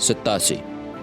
87।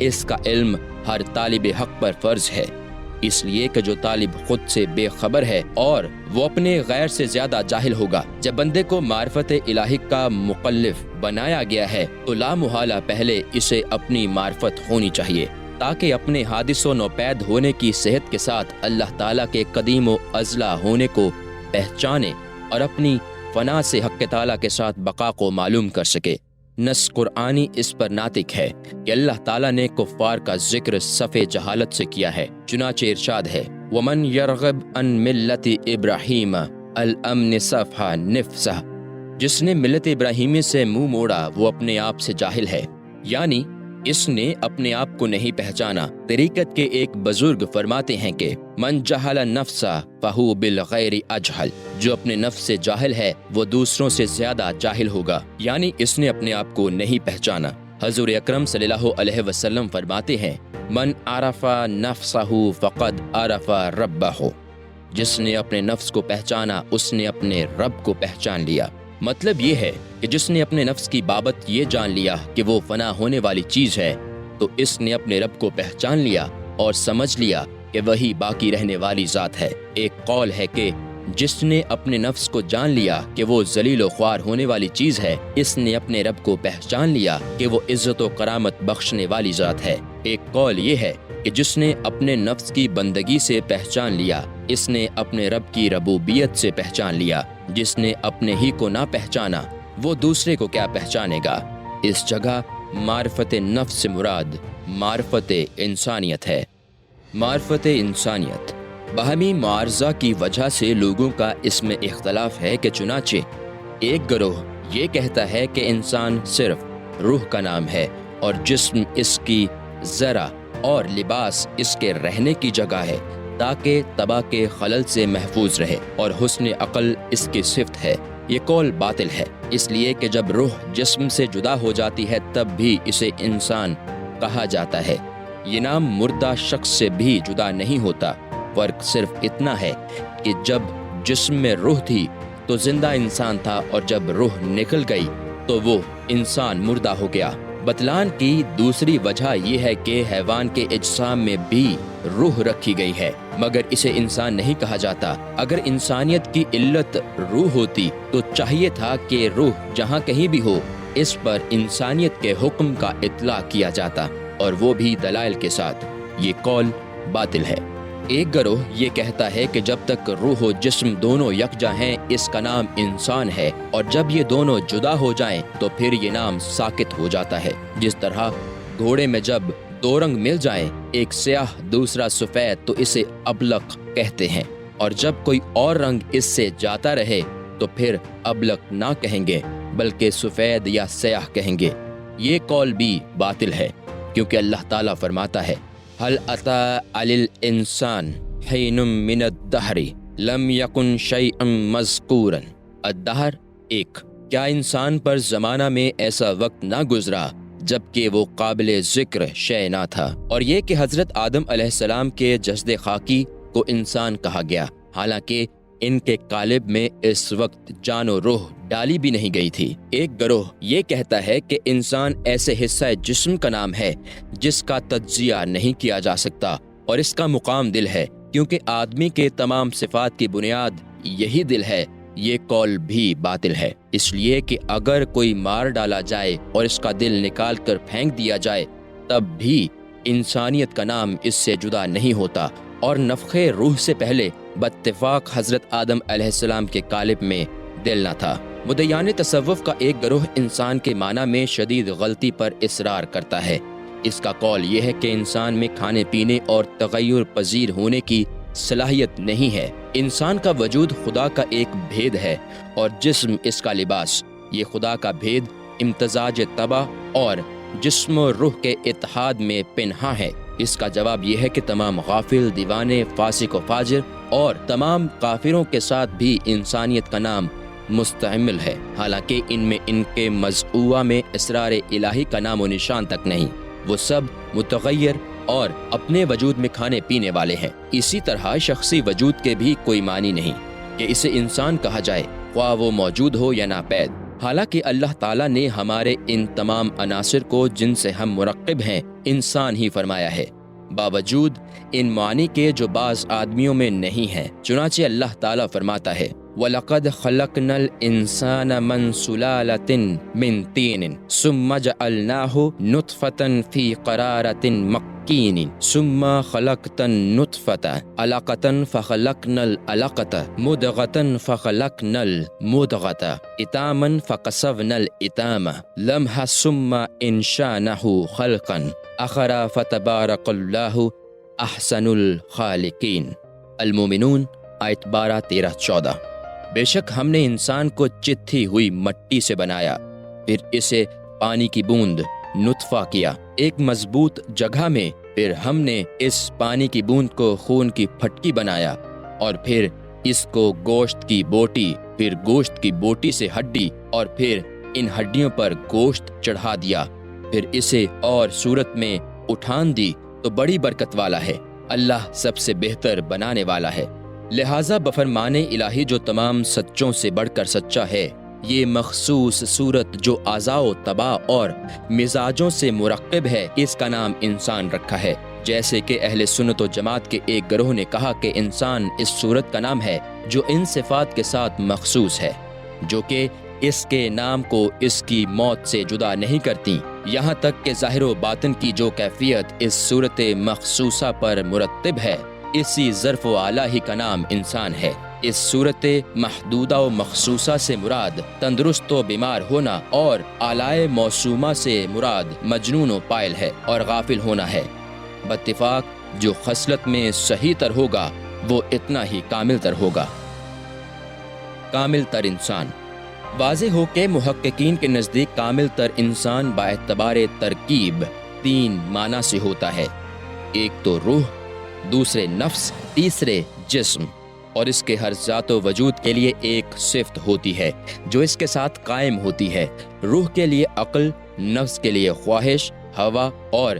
اس کا علم ہر طالب حق پر فرض ہے، اس لیے کہ جو طالب خود سے بے خبر ہے اور وہ اپنے غیر سے زیادہ جاہل ہوگا۔ جب بندے کو معرفت الہی کا مکلف بنایا گیا ہے تو لا محالہ پہلے اسے اپنی معرفت ہونی چاہیے، تاکہ اپنے حادث و نوپید ہونے کی صحت کے ساتھ اللہ تعالیٰ کے قدیم و ازلی ہونے کو پہچانے اور اپنی فنا سے حق تعالیٰ کے ساتھ بقا کو معلوم کر سکے۔ نص قرآنی اس پر ناطق ہے کہ اللہ تعالیٰ نے کفار کا ذکر صف جہالت سے کیا ہے، چنانچہ ارشاد ہے وَمَنْ يَرْغَبْ عَنْ مِلَّةِ إِبْرَاهِيمَ الْأَمْنِ صَفْحَ نِفْسَهُ، جس نے ملت ابراہیمی سے منہ موڑا وہ اپنے آپ سے جاہل ہے، یعنی اس نے اپنے آپ کو نہیں پہچانا۔ طریقت کے ایک بزرگ فرماتے ہیں کہ من جہل نفسہ فہو بالغیر اجہل، جو اپنے نفس سے جاہل ہے وہ دوسروں سے زیادہ جاہل ہوگا، یعنی اس نے اپنے آپ کو نہیں پہچانا۔ حضور اکرم صلی اللہ علیہ وسلم فرماتے ہیں من عرف نفسہ فقد عرف ربہ، جس نے اپنے نفس کو پہچانا اس نے اپنے رب کو پہچان لیا۔ مطلب یہ ہے کہ جس نے اپنے نفس کی بابت یہ جان لیا کہ وہ فنا ہونے والی چیز ہے تو اس نے اپنے رب کو پہچان لیا اور سمجھ لیا کہ وہی باقی رہنے والی ذات ہے۔ ایک قول ہے کہ جس نے اپنے نفس کو جان لیا کہ وہ ذلیل و خوار ہونے والی چیز ہے اس نے اپنے رب کو پہچان لیا کہ وہ عزت و کرامت بخشنے والی ذات ہے۔ ایک قول یہ ہے کہ جس نے اپنے نفس کی بندگی سے پہچان لیا اس نے اپنے رب کی ربوبیت سے پہچان لیا۔ جس نے اپنے ہی کو نہ پہچانا وہ دوسرے کو کیا پہچانے گا۔ اس جگہ معرفت نفس سے مراد معرفت انسانیت ہے۔ معرفت انسانیت باہمی معارضہ کی وجہ سے لوگوں کا اس میں اختلاف ہے کہ چنانچہ ایک گروہ یہ کہتا ہے کہ انسان صرف روح کا نام ہے اور جسم اس کی ذرا اور لباس اس کے رہنے کی جگہ ہے تاکہ تباہ کے خلل سے محفوظ رہے، اور حسن عقل اس کی صفت ہے۔ یہ قول باطل ہے، اس لیے کہ جب روح جسم سے جدا ہو جاتی ہے تب بھی اسے انسان کہا جاتا ہے۔ یہ نام مردہ شخص سے بھی جدا نہیں ہوتا، فرق صرف اتنا ہے کہ جب جسم میں روح تھی تو زندہ انسان تھا اور جب روح نکل گئی تو وہ انسان مردہ ہو گیا۔ بتلان کی دوسری وجہ یہ ہے کہ حیوان کے اجسام میں بھی روح رکھی گئی ہے مگر اسے انسان نہیں کہا جاتا۔ اگر انسانیت کی علت روح ہوتی تو چاہیے تھا کہ روح جہاں کہیں بھی ہو اس پر انسانیت کے حکم کا اطلاع کیا جاتا، اور وہ بھی دلائل کے ساتھ۔ یہ قول باطل ہے۔ ایک گروہ یہ کہتا ہے کہ جب تک روح و جسم دونوں یکجا ہیں اس کا نام انسان ہے، اور جب یہ دونوں جدا ہو جائیں تو پھر یہ نام ساکت ہو جاتا ہے۔ جس طرح گھوڑے میں جب دو رنگ مل جائیں، ایک سیاہ دوسرا سفید، تو اسے ابلق کہتے ہیں، اور جب کوئی اور رنگ اس سے جاتا رہے تو پھر ابلق نہ کہیں گے بلکہ سفید یا سیاہ کہیں گے۔ یہ قول بھی باطل ہے، کیونکہ اللہ تعالیٰ فرماتا ہے هل أتى على الإنسان حين من الدهر لم يكن شيئا مذكورا۔ الدہر ایک، کیا انسان پر زمانہ میں ایسا وقت نہ گزرا جبکہ وہ قابل ذکر شے نہ تھا۔ اور یہ کہ حضرت آدم علیہ السلام کے جسد خاکی کو انسان کہا گیا، حالانکہ ان کے قالب میں اس وقت جان و روح ڈالی بھی نہیں گئی تھی۔ ایک گروہ یہ کہتا ہے کہ انسان ایسے حصہ جسم کا نام ہے جس کا تجزیہ نہیں کیا جا سکتا، اور اس کا مقام دل ہے، کیونکہ آدمی کے تمام صفات کی بنیاد یہی دل ہے۔ یہ قول بھی باطل ہے، اس لیے کہ اگر کوئی مار ڈالا جائے اور اس کا دل نکال کر پھینک دیا جائے تب بھی انسانیت کا نام اس سے جدا نہیں ہوتا، اور نفخ روح سے پہلے باتفاق حضرت آدم علیہ السلام کے قالب میں دل نہ تھا۔ مدعیان تصوف کا ایک گروہ انسان کے معنی میں شدید غلطی پر اصرار کرتا ہے۔ اس کا قول یہ ہے کہ انسان میں کھانے پینے اور تغیر پذیر ہونے کی صلاحیت نہیں ہے۔ انسان کا وجود خدا کا ایک بھید ہے اور جسم اس کا لباس۔ یہ خدا کا بھید امتزاج طبع اور جسم و روح کے اتحاد میں پنہاں ہے۔ اس کا جواب یہ ہے کہ تمام غافل، دیوانے، فاسق و فاجر اور تمام کافروں کے ساتھ بھی انسانیت کا نام مستعمل ہے، حالانکہ ان میں ان کے مزعوع میں اسرار الہی کا نام و نشان تک نہیں۔ وہ سب متغیر اور اپنے وجود میں کھانے پینے والے ہیں۔ اسی طرح شخصی وجود کے بھی کوئی معنی نہیں کہ اسے انسان کہا جائے، خواہ وہ موجود ہو یا ناپید۔ حالانکہ اللہ تعالیٰ نے ہمارے ان تمام عناصر کو جن سے ہم مرکب ہیں انسان ہی فرمایا ہے، باوجود ان معنی کے جو بعض آدمیوں میں نہیں ہیں۔ چنانچہ اللہ تعالیٰ فرماتا ہے وَلَقَدْ خَلَقْنَا الْإِنسَانَ مِنْ سُلَالَةٍ مِنْ طِينٍ ثُمَّ جَعَلْنَاهُ نُطْفَةً فِي قَرَارٍ مَكِينٍ ثُمَّ خَلَقْنَا النُّطْفَةَ عَلَقَةً فَخَلَقْنَا الْعَلَقَةَ مُضْغَةً فَخَلَقْنَا الْمُضْغَةَ عِظَامًا فَكَسَوْنَا الْعِظَامَ لَحْمًا ثُمَّ أَنشَأْنَاهُ خَلْقًا آخَرَ فَتَبَارَكَ اللَّهُ أَحْسَنُ الْخَالِقِينَ۔ المومنون آیت 12، 13، 14۔ بے شک ہم نے انسان کو چتھی ہوئی مٹی سے بنایا، پھر اسے پانی کی بوند نطفہ کیا ایک مضبوط جگہ میں، پھر ہم نے اس پانی کی بوند کو خون کی پھٹکی بنایا، اور پھر اس کو گوشت کی بوٹی، پھر گوشت کی بوٹی سے ہڈی، اور پھر ان ہڈیوں پر گوشت چڑھا دیا، پھر اسے اور صورت میں اٹھان دی تو بڑی برکت والا ہے، اللہ سب سے بہتر بنانے والا ہے۔ لہٰذا بفرمان الہی جو تمام سچوں سے بڑھ کر سچا ہے، یہ مخصوص صورت جو اعضاء و طباع اور مزاجوں سے مرکب ہے، اس کا نام انسان رکھا ہے۔ جیسے کہ اہل سنت و جماعت کے ایک گروہ نے کہا کہ انسان اس صورت کا نام ہے جو ان صفات کے ساتھ مخصوص ہے، جو کہ اس کے نام کو اس کی موت سے جدا نہیں کرتی، یہاں تک کہ ظاہر و باطن کی جو کیفیت اس صورت مخصوصہ پر مرتب ہے، اسی ظرف و آلہ ہی کا نام انسان ہے۔ اس صورت محدودہ و مخصوصہ سے مراد تندرست و بیمار ہونا، اور آلائے موسومہ سے مراد مجنون و پائل ہے اور غافل ہونا ہے۔ باتفاق جو خصلت میں صحیح تر ہوگا وہ اتنا ہی کامل تر ہوگا۔ کامل تر انسان، واضح ہو کہ محققین کے نزدیک کامل تر انسان باعتبار ترکیب 3 معنی سے ہوتا ہے، ایک تو روح، دوسرے نفس، تیسرے جسم، اور اس کے ہر ذات و وجود کے لیے ایک صفت ہوتی ہے جو اس کے ساتھ قائم ہوتی ہے۔ روح کے لیے عقل، نفس کے لیے خواہش، ہوا، اور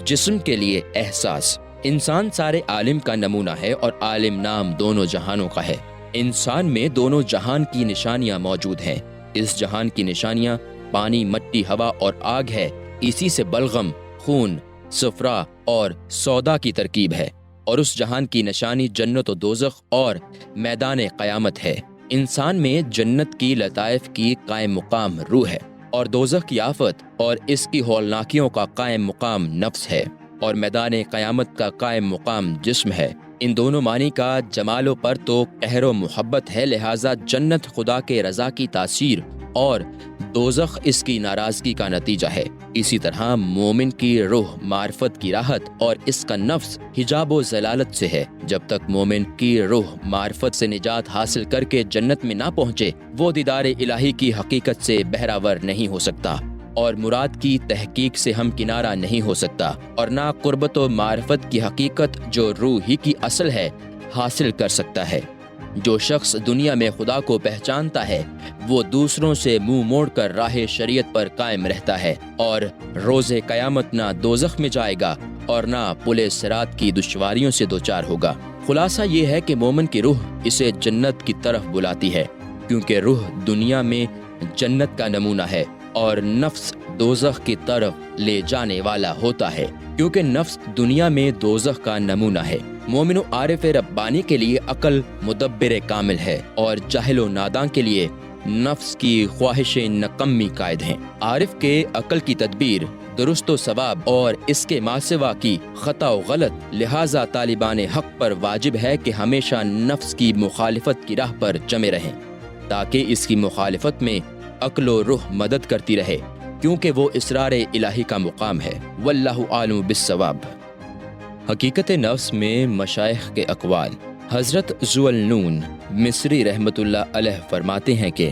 جسم کے لیے احساس۔ انسان سارے عالم کا نمونہ ہے اور عالم نام دونوں جہانوں کا ہے۔ انسان میں دونوں جہان کی نشانیاں موجود ہیں۔ اس جہان کی نشانیاں پانی، مٹی، ہوا اور آگ ہے۔ اسی سے بلغم، خون، صفرا اور سودا کی ترکیب ہے، اور اس جہان کی نشانی جنت و دوزخ اور میدان قیامت ہے۔ انسان میں جنت کی لطائف کی قائم مقام روح ہے، اور دوزخ کی آفت اور اس کی ہولناکیوں کا قائم مقام نفس ہے، اور میدان قیامت کا قائم مقام جسم ہے۔ ان دونوں معنی کا جمالوں پر تو قہر و محبت ہے، لہٰذا جنت خدا کے رضا کی تاثیر اور دوزخ اس کی ناراضگی کا نتیجہ ہے۔ اسی طرح مومن کی روح معرفت کی راحت اور اس کا نفس حجاب و ضلالت سے ہے۔ جب تک مومن کی روح معرفت سے نجات حاصل کر کے جنت میں نہ پہنچے، وہ دیدار الہی کی حقیقت سے بہراور نہیں ہو سکتا، اور مراد کی تحقیق سے ہم کنارہ نہیں ہو سکتا، اور نہ قربت و معرفت کی حقیقت جو روح ہی کی اصل ہے حاصل کر سکتا ہے۔ جو شخص دنیا میں خدا کو پہچانتا ہے وہ دوسروں سے منہ موڑ کر راہ شریعت پر قائم رہتا ہے، اور روز قیامت نہ دوزخ میں جائے گا اور نہ پل صراط کی دشواریوں سے دوچار ہوگا۔ خلاصہ یہ ہے کہ مومن کی روح اسے جنت کی طرف بلاتی ہے، کیونکہ روح دنیا میں جنت کا نمونہ ہے، اور نفس دوزخ کی طرف لے جانے والا ہوتا ہے، کیونکہ نفس دنیا میں دوزخ کا نمونہ ہے۔ مومن و عارف ربانی کے لیے عقل مدبر کامل ہے، اور جاہل و ناداں کے لیے نفس کی خواہش نکمی قائد ہیں۔ عارف کے عقل کی تدبیر درست و ثواب اور اس کے ماسوا کی خطا و غلط، لہٰذا طالبان حق پر واجب ہے کہ ہمیشہ نفس کی مخالفت کی راہ پر جمے رہیں، تاکہ اس کی مخالفت میں عقل و روح مدد کرتی رہے، کیونکہ وہ اسرار الہی کا مقام ہے۔ واللہ عالم بالصواب۔ حقیقت نفس میں مشائخ کے اقوال۔ حضرت ذوالنون مصری رحمۃ اللہ علیہ فرماتے ہیں کہ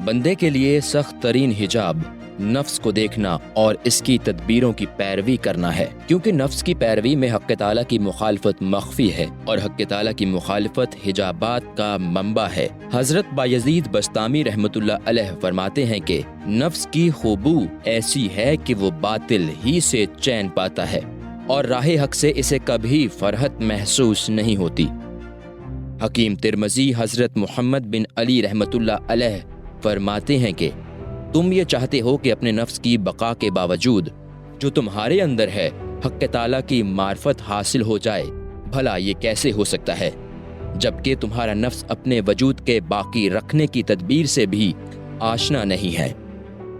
بندے کے لیے سخت ترین حجاب نفس کو دیکھنا اور اس کی تدبیروں کی پیروی کرنا ہے، کیونکہ نفس کی پیروی میں حق تعالیٰ کی مخالفت مخفی ہے، اور حق تعالیٰ کی مخالفت حجابات کا منبع ہے۔ حضرت بایزید بستامی رحمۃ اللہ علیہ فرماتے ہیں کہ نفس کی خوبو ایسی ہے کہ وہ باطل ہی سے چین پاتا ہے، اور راہ حق سے اسے کبھی فرحت محسوس نہیں ہوتی۔ حکیم ترمذی حضرت محمد بن علی رحمۃ اللہ علیہ فرماتے ہیں کہ تم یہ چاہتے ہو کہ اپنے نفس کی بقا کے باوجود جو تمہارے اندر ہے حق تعالیٰ کی معرفت حاصل ہو جائے، بھلا یہ کیسے ہو سکتا ہے جبکہ تمہارا نفس اپنے وجود کے باقی رکھنے کی تدبیر سے بھی آشنا نہیں ہے؟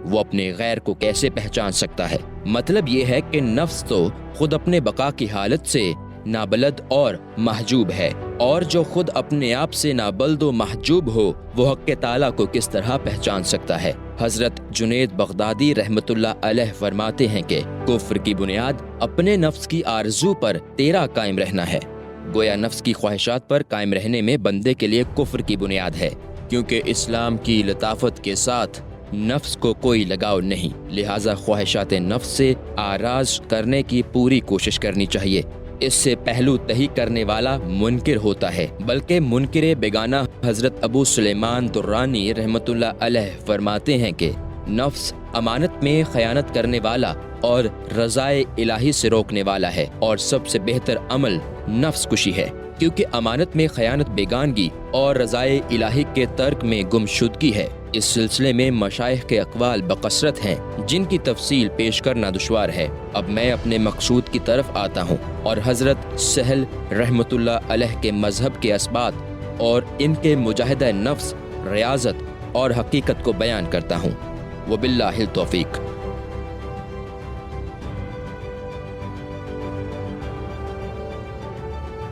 وہ اپنے غیر کو کیسے پہچان سکتا ہے؟ مطلب یہ ہے کہ نفس تو خود اپنے بقا کی حالت سے نابلد اور محجوب ہے، اور جو خود اپنے آپ سے نابلد و محجوب ہو وہ حق تعالیٰ کو کس طرح پہچان سکتا ہے؟ حضرت جنید بغدادی رحمۃ اللہ علیہ فرماتے ہیں کہ کفر کی بنیاد اپنے نفس کی آرزو پر تیرا قائم رہنا ہے۔ گویا نفس کی خواہشات پر قائم رہنے میں بندے کے لیے کفر کی بنیاد ہے، کیونکہ اسلام کی لطافت کے ساتھ نفس کو کوئی لگاؤ نہیں، لہٰذا خواہشات نفس سے آراز کرنے کی پوری کوشش کرنی چاہیے۔ اس سے پہلو تہی کرنے والا منکر ہوتا ہے، بلکہ منکر بیگانہ حضرت ابو سلیمان درانی رحمۃ اللہ علیہ فرماتے ہیں کہ نفس امانت میں خیانت کرنے والا اور رضائے الہی سے روکنے والا ہے، اور سب سے بہتر عمل نفس کشی ہے، کیونکہ امانت میں خیانت بیگانگی اور رضائے الہی کے ترک میں گمشدگی ہے۔ اس سلسلے میں مشائخ کے اقوال بکثرت ہیں جن کی تفصیل پیش کرنا دشوار ہے۔ اب میں اپنے مقصود کی طرف آتا ہوں اور حضرت سہل رحمۃ اللہ علیہ کے مذہب کے اسبات اور ان کے مجاہدہ نفس، ریاضت اور حقیقت کو بیان کرتا ہوں۔ وباللہ التوفیق۔